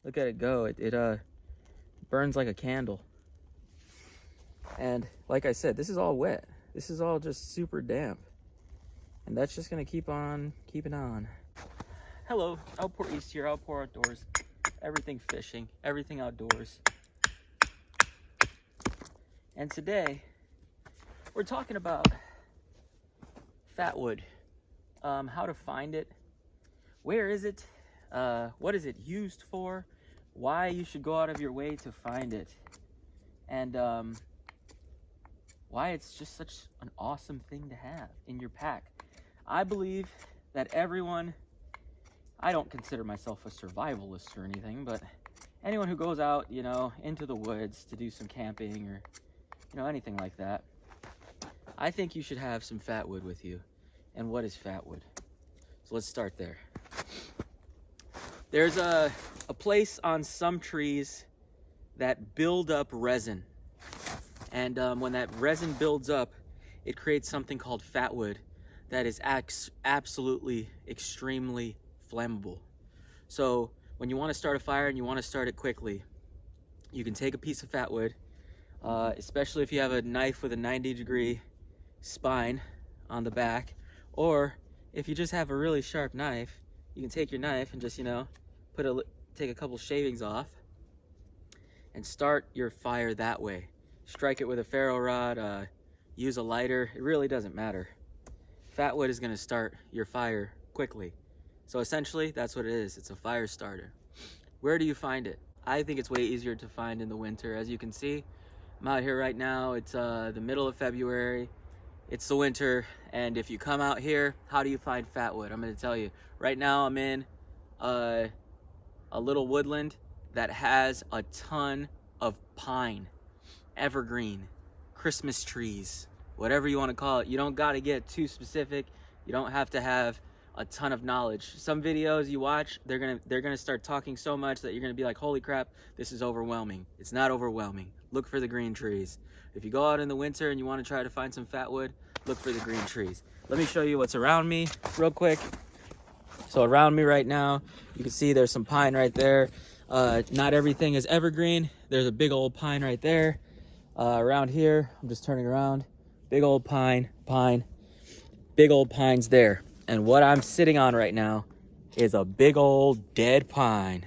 Look at it go. It burns like a candle. And like I said, this is all wet. This is all just super damp. And that's just gonna keep on keeping on. Hello, Outpour East here, Outpour Outdoors. Everything fishing, everything outdoors. And today, we're talking about fatwood. How to find it, where is it, what is it used for, why you should go out of your way to find it, and why it's just such an awesome thing to have in your pack. I believe that everyone, I don't consider myself a survivalist or anything, but anyone who goes out, you know, into the woods to do some camping or, you know, anything like that, I think you should have some fatwood with you. And what is fatwood? So let's start there. There's a place on some trees that build up resin. And when that resin builds up, it creates something called fatwood that is absolutely extremely flammable. So when you want to start a fire and you want to start it quickly, you can take a piece of fatwood, especially if you have a knife with a 90-degree spine on the back, or if you just have a really sharp knife, you can take your knife and just, you know, take a couple shavings off and start your fire that way. Strike it with a ferro rod, use a lighter, it really doesn't matter. Fatwood is going to start your fire quickly. So essentially, that's what it is. It's a fire starter. Where do you find it? I think it's way easier to find in the winter. As you can see, I'm out here right now. It's the middle of February. It's the winter, and if you come out here, how do you find fatwood? I'm going to tell you. Right now, I'm in a little woodland that has a ton of pine, evergreen, Christmas trees, whatever you want to call it. You don't got to get too specific. You don't have to have a ton of knowledge. Some videos you watch, they're gonna start talking so much that you're gonna be like, holy crap, this is overwhelming. It's not overwhelming. Look for the green trees. If you go out in the winter and you want to try to find some fatwood, look for the green trees. Let me show you what's around me real quick. So around me right now, you can see there's some pine right there. Not everything is evergreen. There's a big old pine right there. Around here, I'm just turning around. Big old pine, big old pines there. And what I'm sitting on right now is a big old dead pine.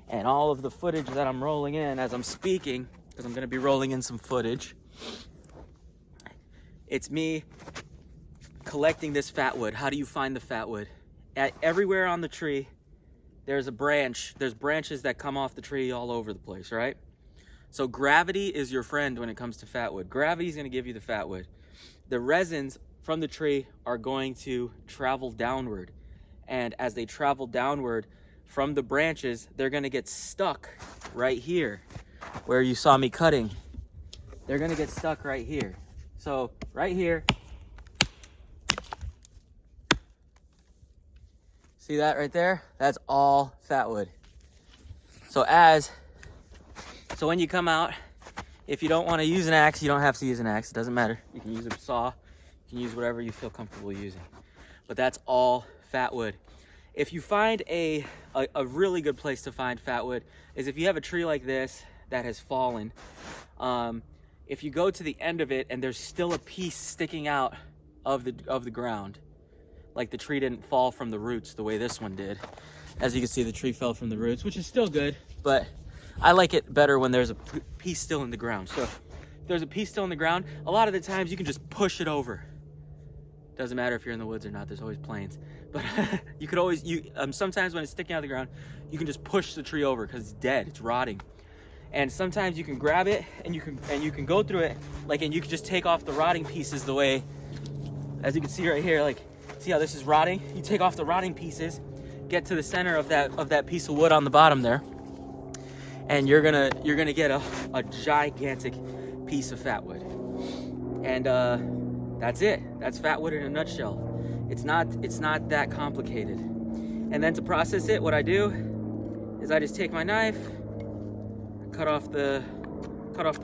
And all of the footage that I'm rolling in as I'm speaking, because I'm going to be rolling in some footage, it's me collecting this fatwood. How do you find the fatwood? Everywhere on the tree, there's a branch. There's branches that come off the tree all over the place, right? So gravity is your friend when it comes to fatwood. Gravity is going to give you the fatwood. The resins from the tree are going to travel downward. And as they travel downward from the branches, they're going to get stuck right here where you saw me cutting. They're going to get stuck right here. So right here, see that right there? That's all fatwood. So when you come out, if you don't want to use an axe, you don't have to use an axe. It doesn't matter. You can use a saw. You can use whatever you feel comfortable using. But that's all fatwood. If you find a really good place to find fatwood is if you have a tree like this that has fallen. If you go to the end of it and there's still a piece sticking out of the ground, like the tree didn't fall from the roots the way this one did. As you can see, the tree fell from the roots, which is still good, but I like it better when there's a piece still in the ground. So if there's a piece still in the ground, a lot of the times you can just push it over. Doesn't matter if you're in the woods or not, there's always planes. But you could always, sometimes when it's sticking out of the ground, you can just push the tree over because it's dead, it's rotting. And sometimes you can grab it and you can go through it, and you can just take off the rotting pieces the way, as you can see right here, see how this is rotting? You take off the rotting pieces, get to the center of that piece of wood on the bottom there, and you're gonna get a gigantic piece of fatwood. And that's it. That's fatwood in a nutshell. It's not that complicated. And then to process it, what I do is I just take my knife, cut off the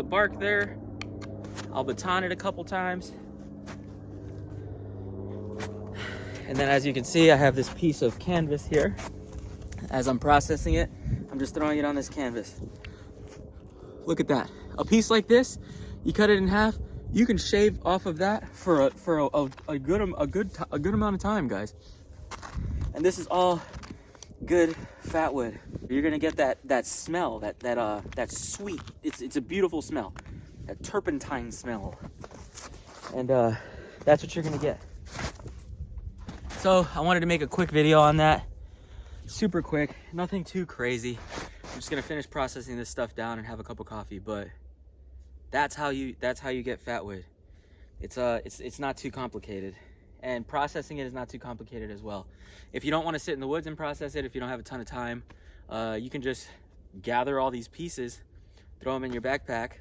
bark there. I'll baton it a couple times. And then as you can see, I have this piece of canvas here. As I'm processing it, I'm just throwing it on this canvas. Look at that. A piece like this, you cut it in half, you can shave off of that for a good amount of time, guys. And this is all good fatwood. You're gonna get that smell, that sweet. It's a beautiful smell, that turpentine smell, and that's what you're gonna get. So I wanted to make a quick video on that, super quick, nothing too crazy. I'm just gonna finish processing this stuff down and have a cup of coffee, but that's how you get fatwood. It's not too complicated, and processing it is not too complicated as well. If you don't want to sit in the woods and process it, if you don't have a ton of time, you can just gather all these pieces, throw them in your backpack,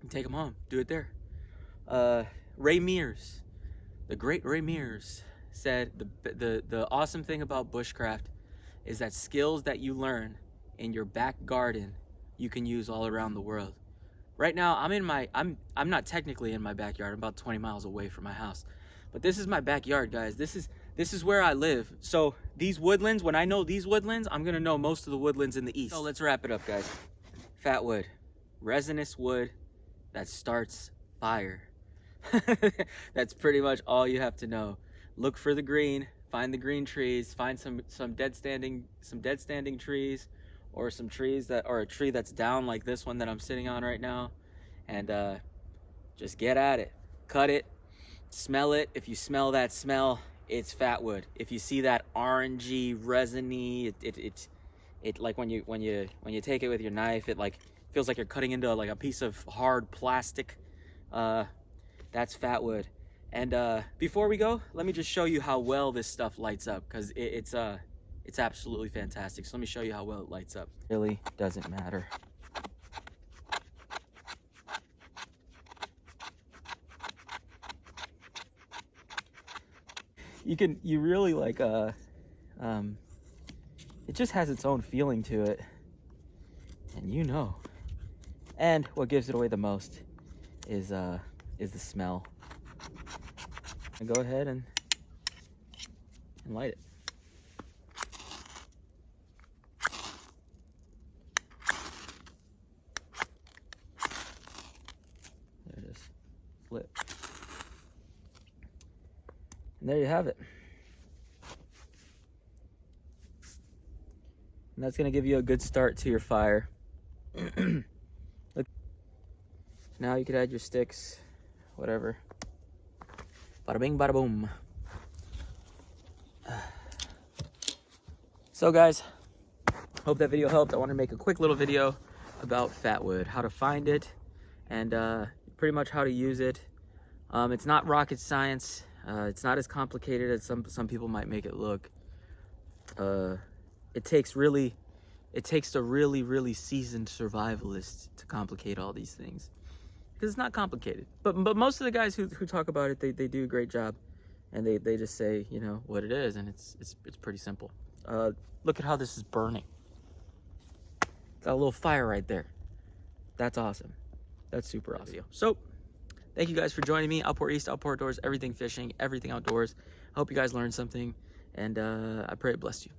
and take them home. Do it there. Ray Mears, the great Ray Mears, said the awesome thing about bushcraft is that skills that you learn in your back garden you can use all around the world. Right now I'm not technically in my backyard. I'm about 20 miles away from my house, but this is my backyard, guys. This is where I live. So these woodlands, when I know these woodlands, I'm gonna know most of the woodlands in the east. So let's wrap it up, guys. Fatwood, resinous wood that starts fire. That's pretty much all you have to know. Look for the green, find the green trees, find some dead standing trees, or some trees or a tree that's down like this one that I'm sitting on right now, and just get at it. Cut it, smell it. If you smell that smell, it's fatwood. If you see that orangey, resiny, it like when you take it with your knife, it like feels like you're cutting into like a piece of hard plastic. That's fatwood. And before we go, let me just show you how well this stuff lights up, because it's absolutely fantastic. So let me show you how well it lights up. Really doesn't matter. You really like, it just has its own feeling to it. And you know. And what gives it away the most is the smell. And go ahead and light it. There it is. Flip. And there you have it. And that's going to give you a good start to your fire. Look. Now you could add your sticks, whatever. Bada bing, bada boom. So guys, hope that video helped. I want to make a quick little video about fatwood, how to find it, and pretty much how to use it. It's not rocket science. It's not as complicated as some people might make it look. It takes a really seasoned survivalist to complicate all these things, because it's not complicated. But most of the guys who talk about it, they do a great job, and they just say, you know, what it is, and it's pretty simple. Look at how this is burning. Got a little fire right there. That's awesome. That's super awesome. So thank you guys for joining me. Outpour East, Outpour Outdoors, everything fishing, everything outdoors. I hope you guys learned something, and I pray it blessed you.